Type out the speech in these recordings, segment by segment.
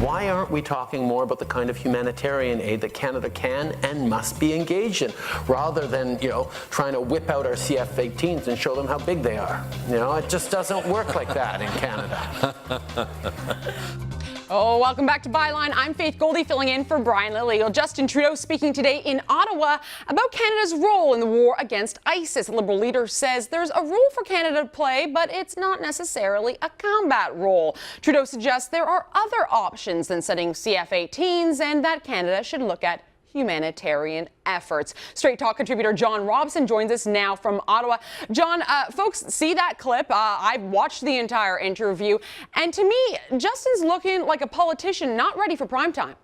Why aren't we talking more about the kind of humanitarian aid that Canada can and must be engaged in, rather than, trying to whip out our CF-18s and show them how big they are? It just doesn't work like that in Canada. Oh, welcome back to Byline. I'm Faith Goldie filling in for Brian Lilly. Well, Justin Trudeau speaking today in Ottawa about Canada's role in the war against ISIS. The Liberal leader says there's a role for Canada to play, but it's not necessarily a combat role. Trudeau suggests there are other options than sending CF-18s and that Canada should look at humanitarian efforts. Straight Talk contributor John Robson joins us now from Ottawa. John, folks see that clip. I watched the entire interview, and to me, Justin's looking like a politician not ready for prime time.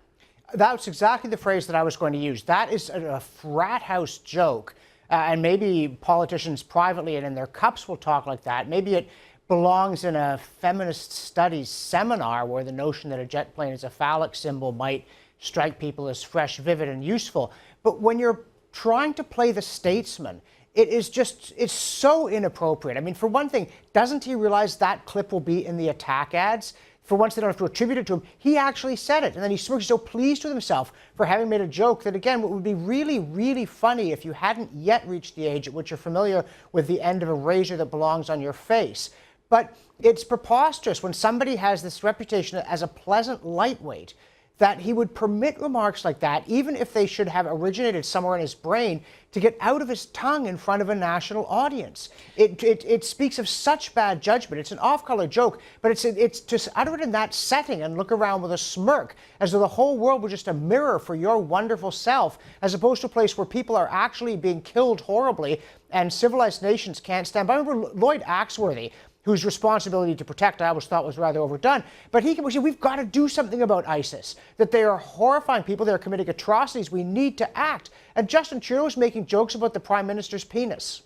That's exactly the phrase that I was going to use. That is a frat house joke, and maybe politicians privately and in their cups will talk like that. Maybe it belongs in a feminist studies seminar where the notion that a jet plane is a phallic symbol might strike people as fresh, vivid, and useful. But when you're trying to play the statesman, it's so inappropriate. I mean, for one thing, doesn't he realize that clip will be in the attack ads? For once, they don't have to attribute it to him. He actually said it, and then he's so pleased with himself for having made a joke that, again, what would be really, really funny if you hadn't yet reached the age at which you're familiar with the end of a razor that belongs on your face. But it's preposterous when somebody has this reputation as a pleasant lightweight that he would permit remarks like that, even if they should have originated somewhere in his brain, to get out of his tongue in front of a national audience. It speaks of such bad judgment. It's an off-color joke, but it's just utter it in that setting and look around with a smirk, as though the whole world was just a mirror for your wonderful self, as opposed to a place where people are actually being killed horribly and civilized nations can't stand by. I remember Lloyd Axworthy, whose responsibility to protect I always thought was rather overdone. But he said, we've got to do something about ISIS, that they are horrifying people, they're committing atrocities, we need to act. And Justin Trudeau is making jokes about the Prime Minister's penis.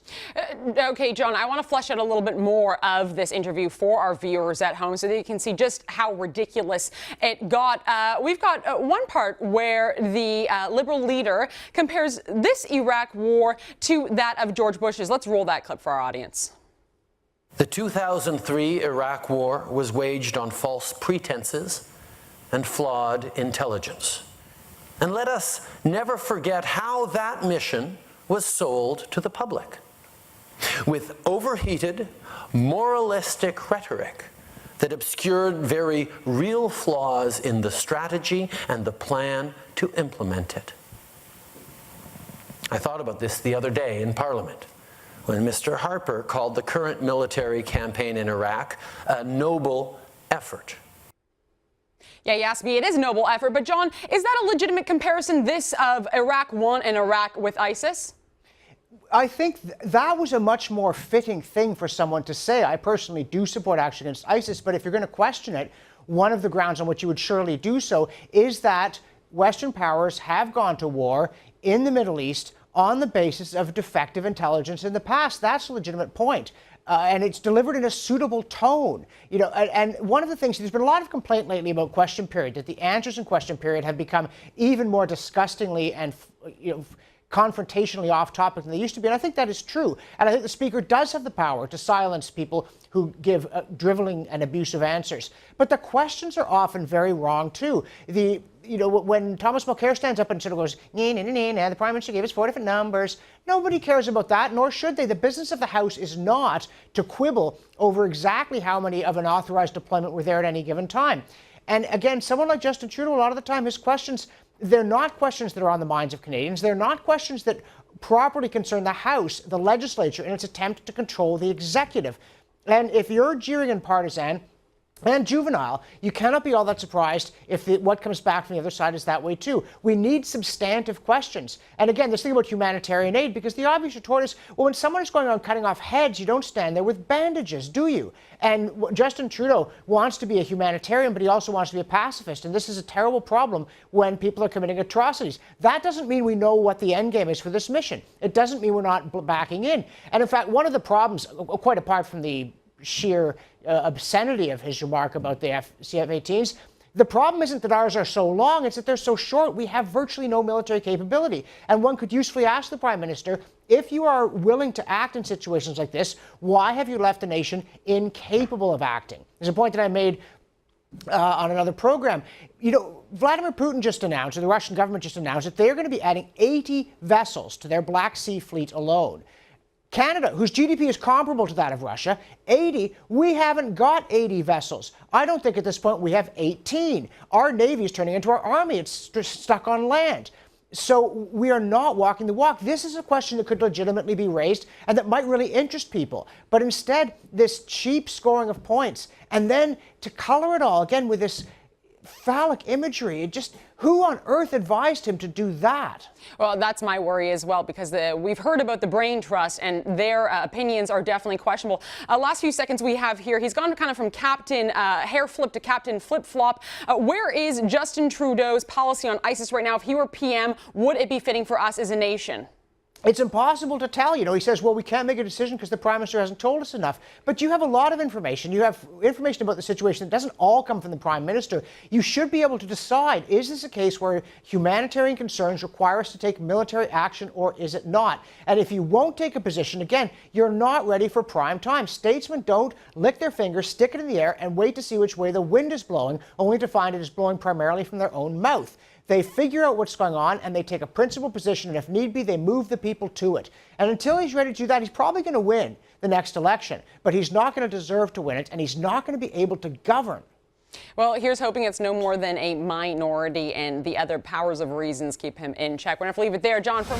Okay, John, I want to flesh out a little bit more of this interview for our viewers at home so that you can see just how ridiculous it got. We've got one part where the Liberal leader compares this Iraq war to that of George Bush's. Let's roll that clip for our audience. The 2003 Iraq War was waged on false pretenses and flawed intelligence. And let us never forget how that mission was sold to the public, with overheated, moralistic rhetoric that obscured very real flaws in the strategy and the plan to implement it. I thought about this the other day in Parliament, when Mr. Harper called the current military campaign in Iraq a noble effort. Yeah, you asked me, it is a noble effort. But John, is that a legitimate comparison, this of Iraq 1 and Iraq with ISIS? I think that was a much more fitting thing for someone to say. I personally do support action against ISIS, but if you're going to question it, one of the grounds on which you would surely do so is that Western powers have gone to war in the Middle East on the basis of defective intelligence in the past. That's a legitimate point. And it's delivered in a suitable tone. And one of the things, there's been a lot of complaint lately about question period, that the answers in question period have become even more disgustingly and confrontationally off topic than they used to be. And I think that is true. And I think the Speaker does have the power to silence people who give driveling and abusive answers. But the questions are often very wrong, too. When Thomas Mulcair stands up and sort of goes, the Prime Minister gave us 4 different numbers, nobody cares about that, nor should they. The business of the House is not to quibble over exactly how many of an authorized deployment were there at any given time. And again, someone like Justin Trudeau, a lot of the time, his questions, they're not questions that are on the minds of Canadians. They're not questions that properly concern the House, the legislature, in its attempt to control the executive. And if you're jeering and partisan and juvenile, you cannot be all that surprised if what comes back from the other side is that way too. We need substantive questions. And again, this thing about humanitarian aid, because the obvious retort is, well, when someone is going on cutting off heads, you don't stand there with bandages, do you? And Justin Trudeau wants to be a humanitarian, but he also wants to be a pacifist. And this is a terrible problem when people are committing atrocities. That doesn't mean we know what the end game is for this mission. It doesn't mean we're not backing in. And in fact, one of the problems, quite apart from the sheer obscenity of his remark about the CF-18s, the problem isn't that ours are so long, it's that they're so short. We have virtually no military capability. And one could usefully ask the Prime Minister, if you are willing to act in situations like this, why have you left the nation incapable of acting? There's a point that I made on another program. You know, Vladimir Putin just announced, or the Russian government just announced, that they're going to be adding 80 vessels to their Black Sea fleet alone. Canada, whose GDP is comparable to that of Russia, 80, we haven't got 80 vessels. I don't think at this point we have 18. Our Navy is turning into our Army. It's just stuck on land. So we are not walking the walk. This is a question that could legitimately be raised and that might really interest people. But instead, this cheap scoring of points, and then to color it all again with this phallic imagery, it just, who on earth advised him to do that? Well, that's my worry as well, because we've heard about the brain trust, and their opinions are definitely questionable. Last few seconds we have here, he's gone kind of from Captain Hair Flip to Captain Flip Flop. Where is Justin Trudeau's policy on ISIS right now? If he were PM, would it be fitting for us as a nation? It's impossible to tell. You know, he says, well, we can't make a decision because the Prime Minister hasn't told us enough. But you have a lot of information. You have information about the situation that doesn't all come from the Prime Minister. You should be able to decide, is this a case where humanitarian concerns require us to take military action, or is it not? And if you won't take a position, again, you're not ready for prime time. Statesmen don't lick their fingers, stick it in the air, and wait to see which way the wind is blowing, only to find it is blowing primarily from their own mouth. They figure out what's going on, and they take a principled position, and if need be, they move the people to it. And until he's ready to do that, he's probably going to win the next election. But he's not going to deserve to win it, and he's not going to be able to govern. Well, here's hoping it's no more than a minority and the other powers of reasons keep him in check. We're going to have to leave it there. John, from